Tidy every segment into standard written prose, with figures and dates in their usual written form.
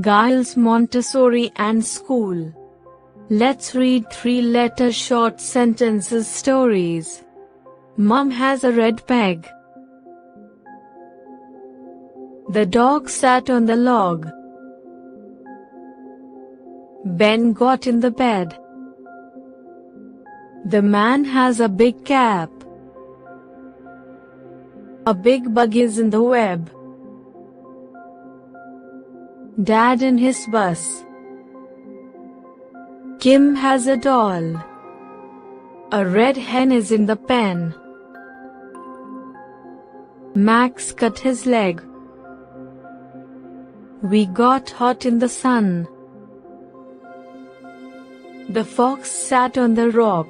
Giles Montessori and School. Let's read 3-letter short sentences stories. Mom has a red peg. The dog sat on the log. Ben got in the bed. The man has a big cap. A big bug is in the web. Dad in his bus. Kim has a doll. A red hen is in the pen. Max cut his leg. We got hot in the sun. The fox sat on the rock.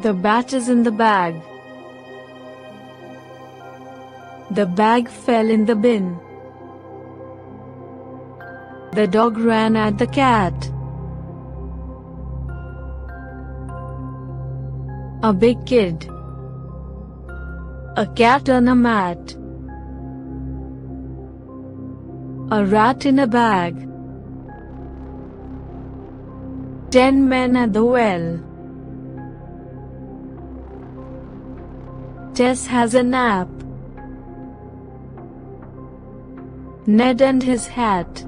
The bat is in the bag. The bag fell in the bin. The dog ran at the cat. A big kid. A cat on a mat. A rat in a bag. 10 men at the well. Tess has a nap. Ned and his hat.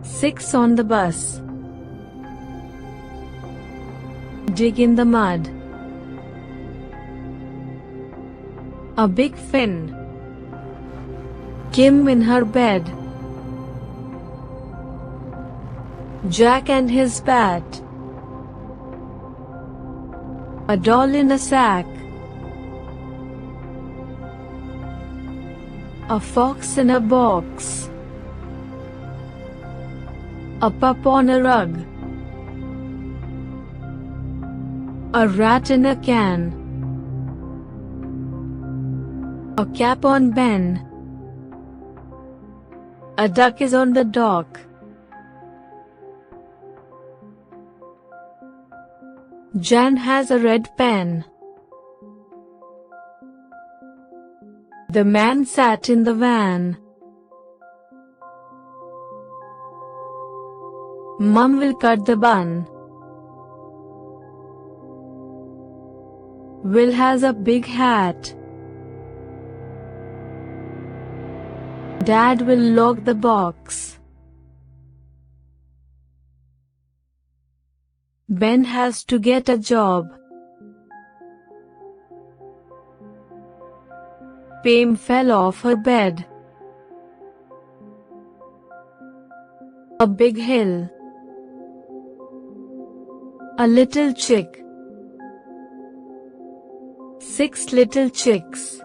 6 on the bus. Dig in the mud. A big fin. Kim in her bed. Jack and his bat. A doll in a sack. A fox in a box. A pup on a rug. A rat in a can. A cap on Ben. A duck is on the dock. Jan has a red pen. The man sat in the van. Mom will cut the bun. Will has a big hat. Dad will lock the box. Ben has to get a job. Pam fell off her bed. A big hill. A little chick. 6 little chicks.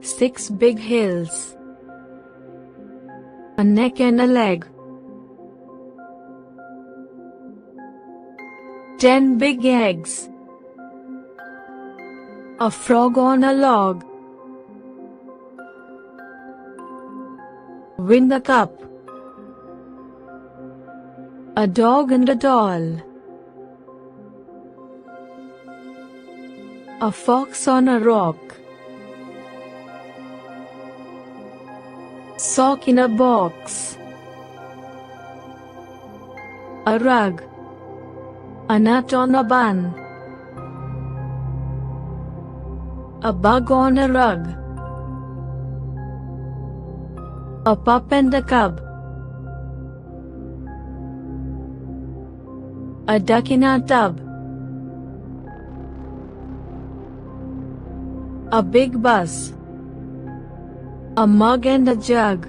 6 big hills. A neck and a leg. 10 big eggs. A frog on a log. Win the cup. A dog and a doll. A fox on a rock. Sock in a box. A rug. A nut on a bun. A bug on a rug. A pup and a cub. A duck in a tub. A big bus. A mug and a jug.